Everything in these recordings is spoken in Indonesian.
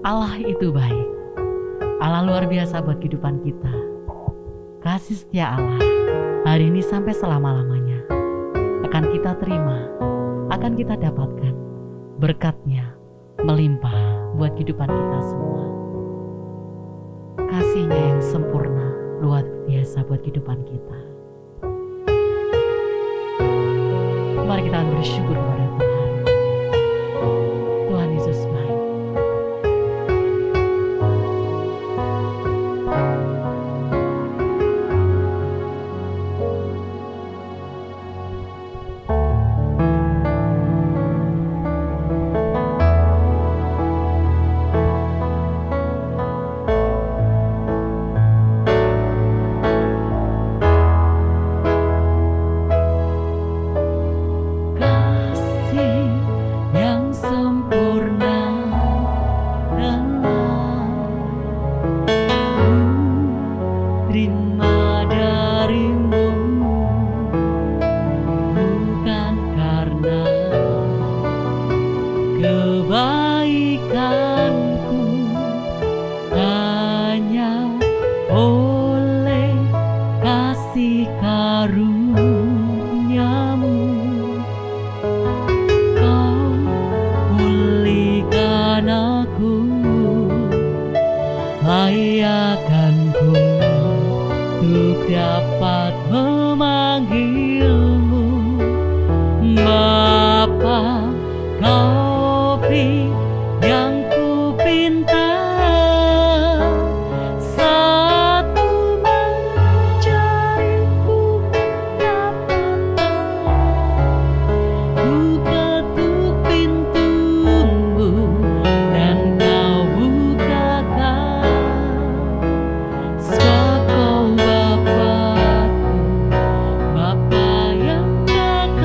Allah itu baik. Allah luar biasa buat kehidupan kita. Kasih setia Allah hari ini sampai selama-lamanya akan kita terima, akan kita dapatkan. Berkatnya melimpah buat kehidupan kita semua. Kasihnya yang sempurna luar biasa buat kehidupan kita. Mari kita bersyukur kepada Tuhan. Tuhan Yesus baik. Kebaikanku hanya oleh kasih karunia-Mu. Kau pulihkan aku, layakkanku untuk dapat memanggil-Mu Bapa. Kau beri yang ku pinta, satu mencariku dapatkan. Ku ketuk pintu-Mu dan Kau bukakan. Sebab Kau Bapa-Ku, Bapa yang kekal.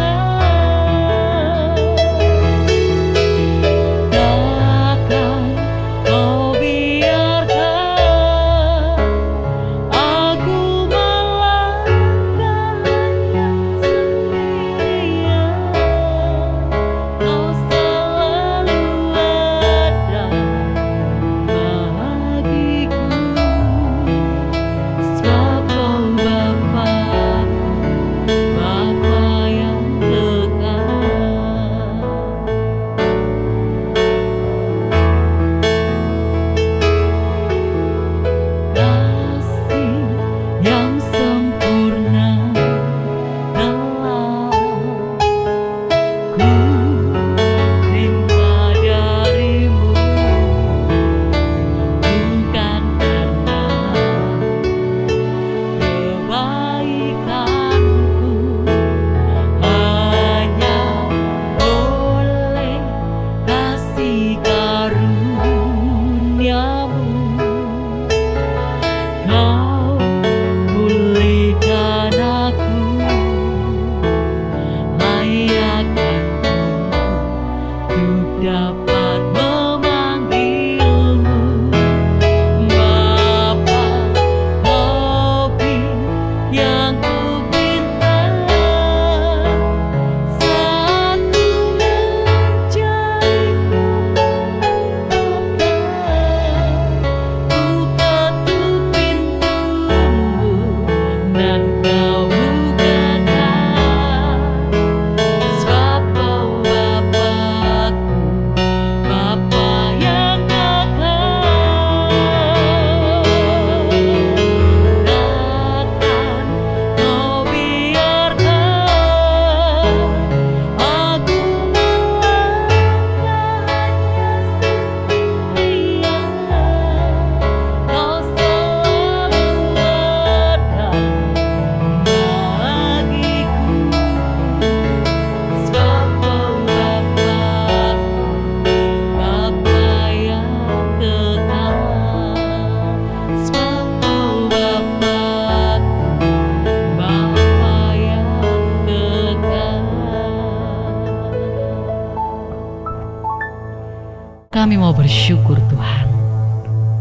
Kami mau bersyukur Tuhan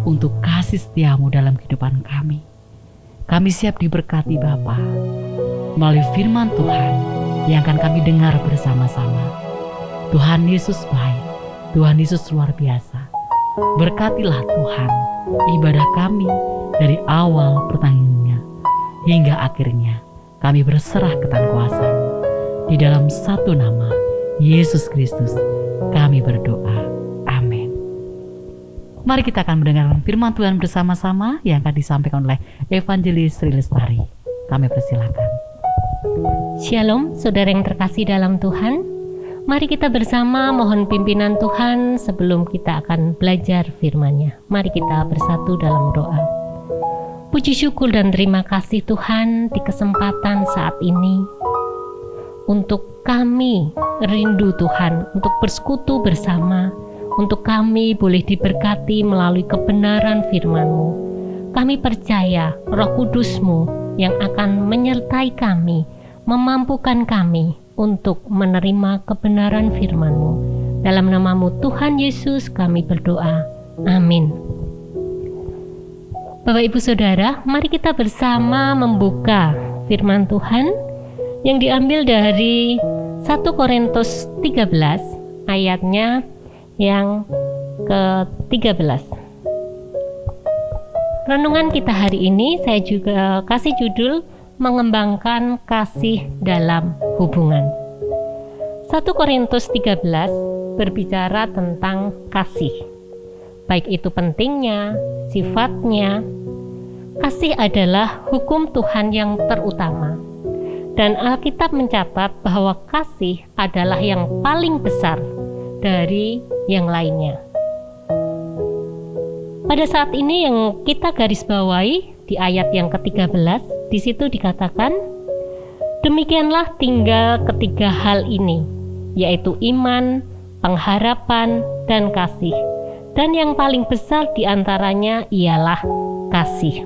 untuk kasih setia-Mu dalam kehidupan kami. Kami siap diberkati Bapa melalui firman Tuhan yang akan kami dengar bersama-sama. Tuhan Yesus baik, Tuhan Yesus luar biasa. Berkatilah Tuhan ibadah kami dari awal pertandingannya hingga akhirnya. Kami berserah ke tangan kuasa-Mu. Di dalam satu nama, Yesus Kristus, kami berdoa. Amin. Mari kita akan mendengarkan firman Tuhan bersama-sama yang akan disampaikan oleh Evangelis Sri Lestari. Kami persilakan. Shalom, saudara yang terkasih dalam Tuhan. Mari kita bersama mohon pimpinan Tuhan sebelum kita akan belajar firman-Nya. Mari kita bersatu dalam doa. Puji syukur dan terima kasih Tuhan di kesempatan saat ini untuk kami rindu Tuhan, untuk bersekutu bersama, untuk kami boleh diberkati melalui kebenaran firman-Mu. Kami percaya Roh Kudus-Mu yang akan menyertai kami, memampukan kami untuk menerima kebenaran firman-Mu. Dalam nama-Mu Tuhan Yesus kami berdoa. Amin. Bapak Ibu Saudara, mari kita bersama membuka firman Tuhan yang diambil dari 1 Korintus 13 ayatnya yang ke-13. Renungan kita hari ini saya juga kasih judul mengembangkan kasih dalam hubungan. 1 Korintus 13 berbicara tentang kasih. Baik itu pentingnya, sifatnya. Kasih adalah hukum Tuhan yang terutama. Dan Alkitab mencatat bahwa kasih adalah yang paling besar dari yang lainnya. Pada saat ini yang kita garis bawahi di ayat yang ke-13, di situ dikatakan, demikianlah tinggal ketiga hal ini, yaitu iman, pengharapan, dan kasih. Dan yang paling besar di antaranya ialah kasih.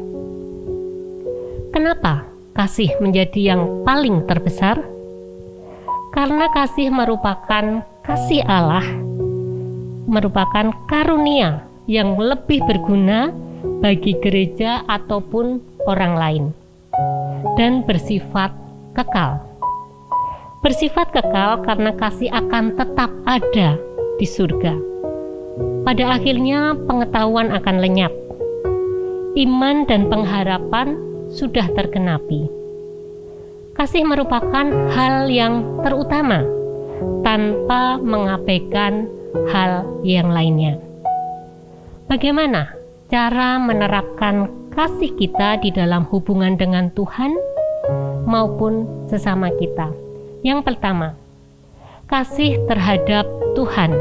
Kenapa kasih menjadi yang paling terbesar? Karena kasih merupakan kasih Allah, merupakan karunia yang lebih berguna bagi gereja ataupun orang lain, dan bersifat kekal. Bersifat kekal karena kasih akan tetap ada di surga. Pada akhirnya pengetahuan akan lenyap. Iman dan pengharapan sudah tergenapi. Kasih merupakan hal yang terutama tanpa mengabaikan hal yang lainnya. Bagaimana cara menerapkan kasih kita di dalam hubungan dengan Tuhan maupun sesama kita? Yang pertama, kasih terhadap Tuhan.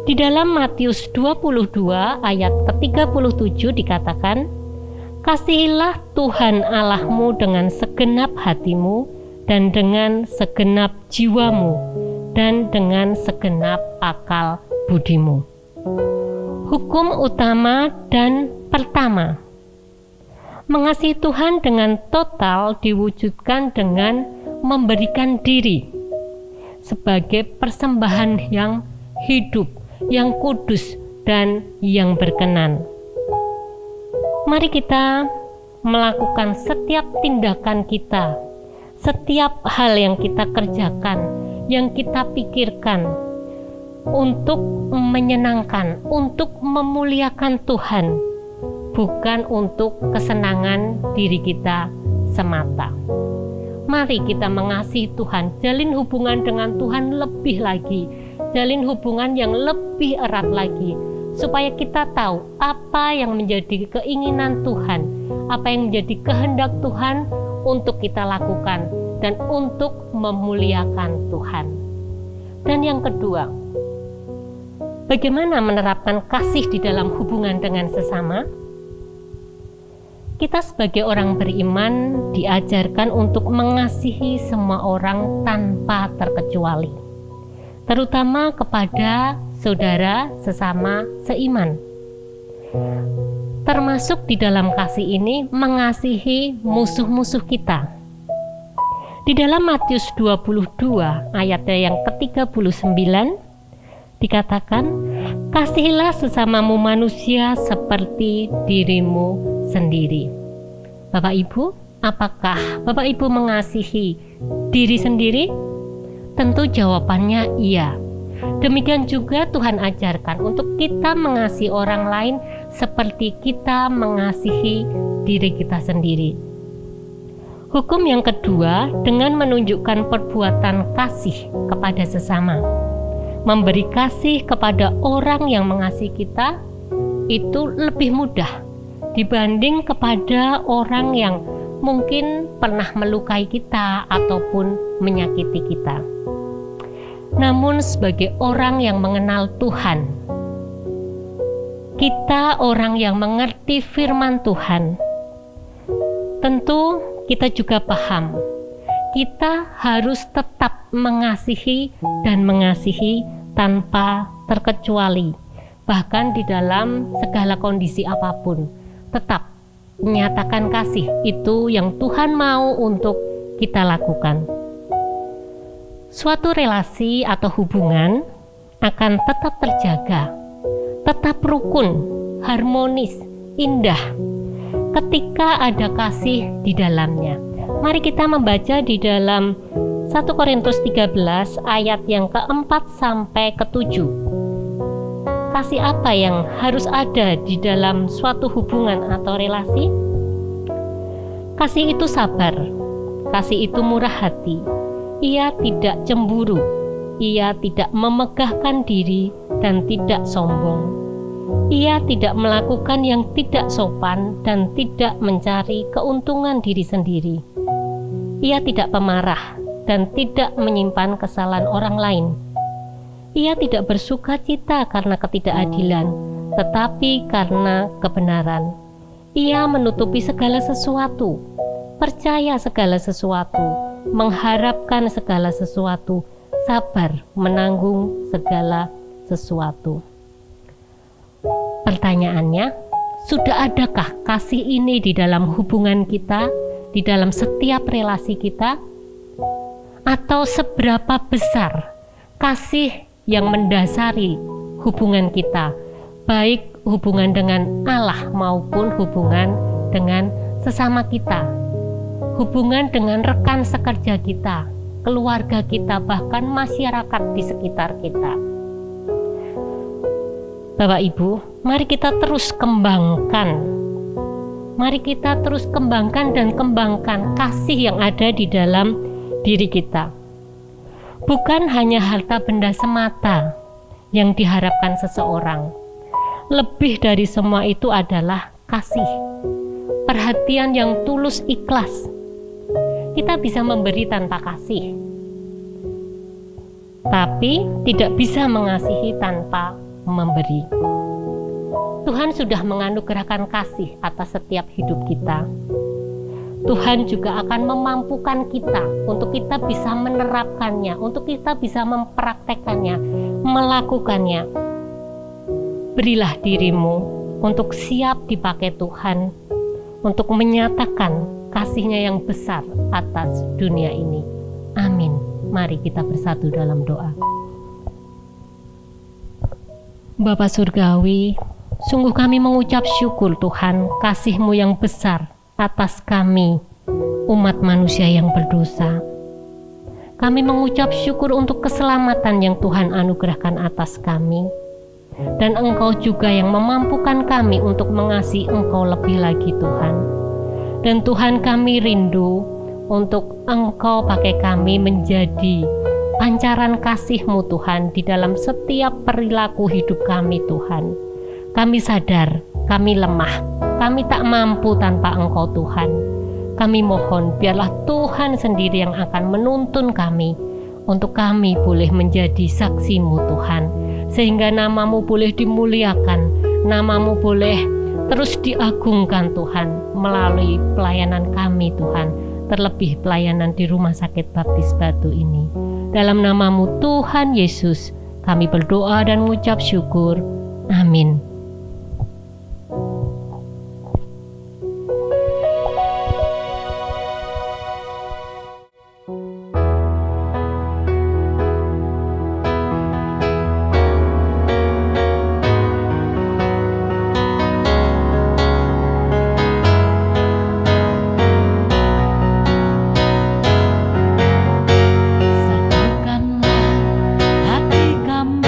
Di dalam Matius 22 ayat ke-37 dikatakan, kasihilah Tuhan Allahmu dengan segenap hatimu dan dengan segenap jiwamu dan dengan segenap akal budimu. Hukum utama dan pertama, mengasihi Tuhan dengan total diwujudkan dengan memberikan diri sebagai persembahan yang hidup, yang kudus, dan yang berkenan. Mari kita melakukan setiap tindakan kita, setiap hal yang kita kerjakan, yang kita pikirkan untuk menyenangkan, untuk memuliakan Tuhan, bukan untuk kesenangan diri kita semata. Mari kita mengasihi Tuhan, jalin hubungan dengan Tuhan lebih lagi, jalin hubungan yang lebih erat lagi, supaya kita tahu apa yang menjadi keinginan Tuhan, apa yang menjadi kehendak Tuhan untuk kita lakukan dan untuk memuliakan Tuhan. Dan yang kedua, bagaimana menerapkan kasih di dalam hubungan dengan sesama? Kita sebagai orang beriman diajarkan untuk mengasihi semua orang tanpa terkecuali, terutama kepada saudara sesama seiman. Termasuk di dalam kasih ini mengasihi musuh-musuh kita. Di dalam Matius 22 ayatnya yang ke-39 dikatakan, kasihilah sesamamu manusia seperti dirimu sendiri. Bapak Ibu, apakah Bapak Ibu mengasihi diri sendiri? Tentu jawabannya iya. Demikian juga Tuhan ajarkan untuk kita mengasihi orang lain seperti kita mengasihi diri kita sendiri. Hukum yang kedua dengan menunjukkan perbuatan kasih kepada sesama. Memberi kasih kepada orang yang mengasihi kita itu lebih mudah dibanding kepada orang yang mungkin pernah melukai kita ataupun menyakiti kita. Namun sebagai orang yang mengenal Tuhan, kita orang yang mengerti firman Tuhan, tentu kita juga paham kita harus tetap mengasihi dan mengasihi tanpa terkecuali. Bahkan di dalam segala kondisi apapun, tetap menyatakan kasih itu yang Tuhan mau untuk kita lakukan. Suatu relasi atau hubungan akan tetap terjaga, tetap rukun, harmonis, indah ketika ada kasih di dalamnya. Mari kita membaca di dalam 1 Korintus 13 ayat yang keempat sampai ketujuh. Kasih apa yang harus ada di dalam suatu hubungan atau relasi? Kasih itu sabar, kasih itu murah hati. Ia tidak cemburu, ia tidak memegahkan diri dan tidak sombong. Ia tidak melakukan yang tidak sopan dan tidak mencari keuntungan diri sendiri. Ia tidak pemarah dan tidak menyimpan kesalahan orang lain. Ia tidak bersuka cita karena ketidakadilan, tetapi karena kebenaran. Ia menutupi segala sesuatu, percaya segala sesuatu, mengharapkan segala sesuatu, sabar menanggung segala sesuatu. Pertanyaannya, sudah adakah kasih ini di dalam hubungan kita, di dalam setiap relasi kita? Atau seberapa besar kasih yang mendasari hubungan kita, baik hubungan dengan Allah maupun hubungan dengan sesama kita, hubungan dengan rekan sekerja kita, keluarga kita, bahkan masyarakat di sekitar kita. Bapak Ibu, mari kita terus kembangkan. Mari kita terus kembangkan dan kembangkan kasih yang ada di dalam diri kita. Bukan hanya harta benda semata yang diharapkan seseorang. Lebih dari semua itu adalah kasih, perhatian yang tulus ikhlas. Kita bisa memberi tanpa kasih, tapi tidak bisa mengasihi tanpa memberi. Tuhan sudah menganugerahkan kasih atas setiap hidup kita. Tuhan juga akan memampukan kita untuk kita bisa menerapkannya, untuk kita bisa mempraktekkannya, melakukannya. Berilah dirimu untuk siap dipakai Tuhan untuk menyatakan kasih-Nya yang besar atas dunia ini. Amin. Mari kita bersatu dalam doa. Bapa Surgawi, sungguh kami mengucap syukur Tuhan, kasih-Mu yang besar atas kami, umat manusia yang berdosa. Kami mengucap syukur untuk keselamatan yang Tuhan anugerahkan atas kami. Dan Engkau juga yang memampukan kami untuk mengasihi Engkau lebih lagi Tuhan. Dan Tuhan, kami rindu untuk Engkau pakai kami menjadi pancaran kasih-Mu Tuhan di dalam setiap perilaku hidup kami Tuhan. Kami sadar, kami lemah, kami tak mampu tanpa Engkau Tuhan. Kami mohon biarlah Tuhan sendiri yang akan menuntun kami untuk kami boleh menjadi saksi-Mu Tuhan, sehingga nama-Mu boleh dimuliakan, nama-Mu boleh terus diagungkan Tuhan melalui pelayanan kami Tuhan, terlebih pelayanan di Rumah Sakit Baptis Batu ini. Dalam nama-Mu Tuhan Yesus kami berdoa dan mengucap syukur. Amin. Satukanlah hati kami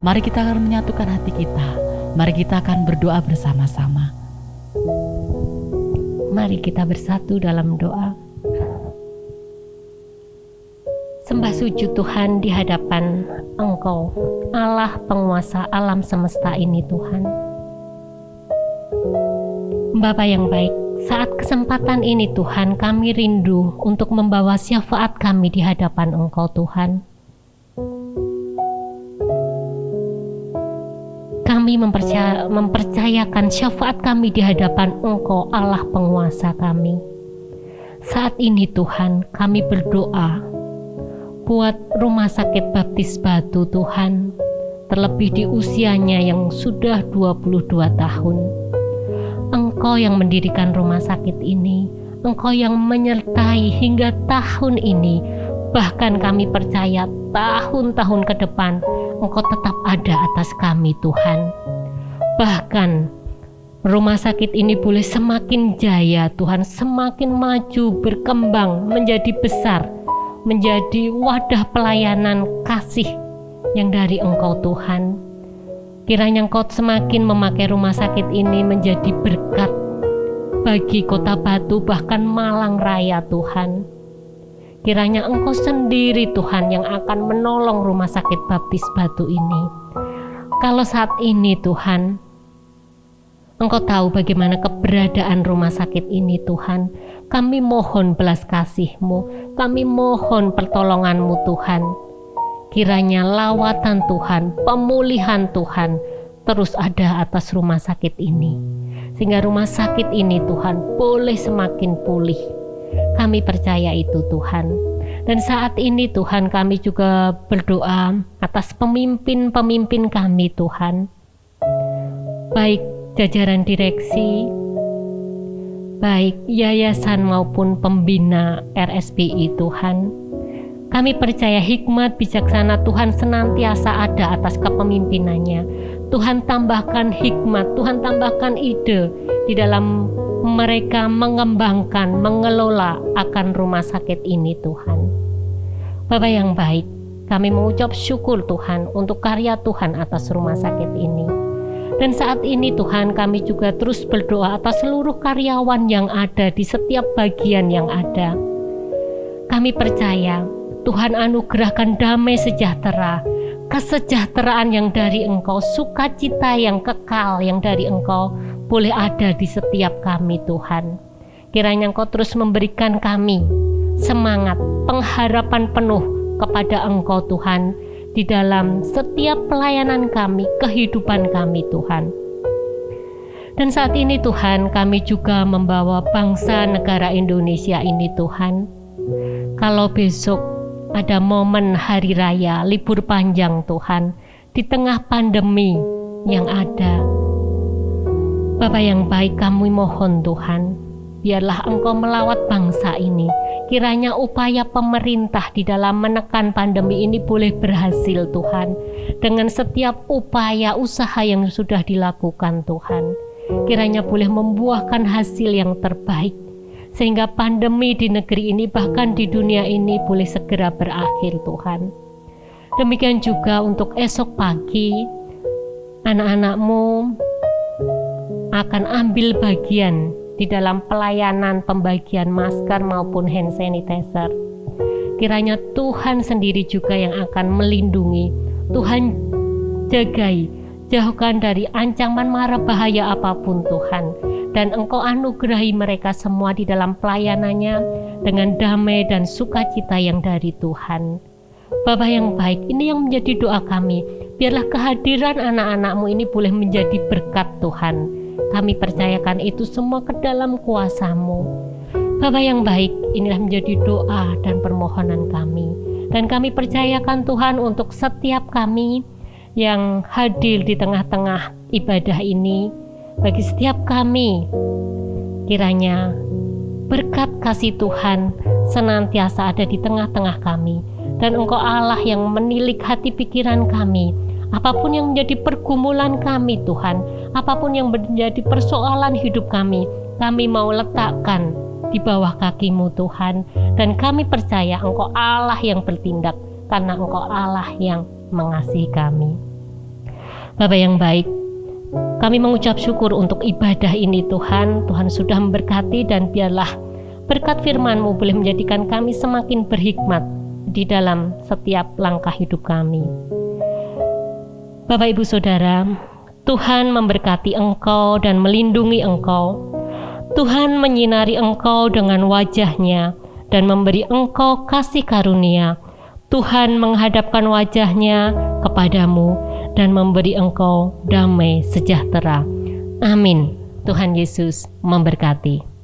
Mari kita akan menyatukan hati kita. Mari kita akan berdoa bersama-sama. Mari kita bersatu dalam doa. Sembah sujud Tuhan di hadapan Engkau, Allah penguasa alam semesta ini Tuhan. Bapa yang baik, saat kesempatan ini Tuhan, kami rindu untuk membawa syafaat kami di hadapan Engkau Tuhan. Kami mempercayakan syafaat kami di hadapan Engkau, Allah penguasa kami. Saat ini Tuhan, kami berdoa buat Rumah Sakit Baptis Batu Tuhan, terlebih di usianya yang sudah 22 tahun. Engkau yang mendirikan rumah sakit ini, Engkau yang menyertai hingga tahun ini, bahkan kami percaya tahun-tahun ke depan Engkau tetap ada atas kami Tuhan. Bahkan rumah sakit ini boleh semakin jaya Tuhan, semakin maju, berkembang, menjadi besar, menjadi wadah pelayanan kasih yang dari Engkau Tuhan. Kiranya Engkau semakin memakai rumah sakit ini menjadi berkat bagi Kota Batu, bahkan Malang Raya Tuhan. Kiranya Engkau sendiri Tuhan yang akan menolong Rumah Sakit Baptis Batu ini. Kalau saat ini Tuhan, Engkau tahu bagaimana keberadaan rumah sakit ini Tuhan. Kami mohon belas kasih-Mu, kami mohon pertolongan-Mu Tuhan. Kiranya lawatan Tuhan, pemulihan Tuhan terus ada atas rumah sakit ini, sehingga rumah sakit ini Tuhan boleh semakin pulih. Kami percaya itu Tuhan. Dan saat ini Tuhan, kami juga berdoa atas pemimpin-pemimpin kami Tuhan, baik jajaran direksi, baik yayasan maupun pembina RSPI Tuhan. Kami percaya hikmat bijaksana Tuhan senantiasa ada atas kepemimpinannya. Tuhan tambahkan hikmat, Tuhan tambahkan ide di dalam mereka mengembangkan, mengelola akan rumah sakit ini Tuhan. Bapa yang baik, kami mengucap syukur Tuhan untuk karya Tuhan atas rumah sakit ini. Dan saat ini Tuhan, kami juga terus berdoa atas seluruh karyawan yang ada di setiap bagian yang ada. Kami percaya Tuhan anugerahkan damai sejahtera, kesejahteraan yang dari Engkau, sukacita yang kekal yang dari Engkau boleh ada di setiap kami Tuhan. Kiranya Engkau terus memberikan kami semangat, pengharapan penuh kepada Engkau Tuhan di dalam setiap pelayanan kami, kehidupan kami Tuhan. Dan saat ini Tuhan, kami juga membawa bangsa negara Indonesia ini Tuhan. Kalau besok ada momen hari raya, libur panjang Tuhan, di tengah pandemi yang ada, Bapa yang baik, kami mohon Tuhan, biarlah Engkau melawat bangsa ini. Kiranya upaya pemerintah di dalam menekan pandemi ini boleh berhasil Tuhan, dengan setiap upaya usaha yang sudah dilakukan Tuhan. Kiranya boleh membuahkan hasil yang terbaik, sehingga pandemi di negeri ini bahkan di dunia ini boleh segera berakhir Tuhan. Demikian juga untuk esok pagi, anak-anak-Mu akan ambil bagian di dalam pelayanan pembagian masker maupun hand sanitizer. Kiranya Tuhan sendiri juga yang akan melindungi. Tuhan jagai, jauhkan dari ancaman mara bahaya apapun Tuhan. Dan Engkau anugerahi mereka semua di dalam pelayanannya dengan damai dan sukacita yang dari Tuhan. Bapa yang baik, ini yang menjadi doa kami. Biarlah kehadiran anak-anak-Mu ini boleh menjadi berkat Tuhan. Kami percayakan itu semua ke dalam kuasa-Mu. Bapa yang baik, inilah menjadi doa dan permohonan kami. Dan kami percayakan Tuhan untuk setiap kami yang hadir di tengah-tengah ibadah ini. Bagi setiap kami, kiranya berkat kasih Tuhan senantiasa ada di tengah-tengah kami. Dan Engkau Allah yang menilik hati pikiran kami. Apapun yang menjadi pergumulan kami Tuhan, apapun yang menjadi persoalan hidup kami mau letakkan di bawah kaki-Mu Tuhan. Dan kami percaya Engkau Allah yang bertindak, karena Engkau Allah yang mengasihi kami. Bapa yang baik, kami mengucap syukur untuk ibadah ini Tuhan. Tuhan sudah memberkati dan biarlah berkat firman-Mu boleh menjadikan kami semakin berhikmat di dalam setiap langkah hidup kami. Bapak Ibu Saudara, Tuhan memberkati engkau dan melindungi engkau. Tuhan menyinari engkau dengan wajah-Nya dan memberi engkau kasih karunia. Tuhan menghadapkan wajah-Nya kepadamu dan memberi engkau damai sejahtera. Amin. Tuhan Yesus memberkati.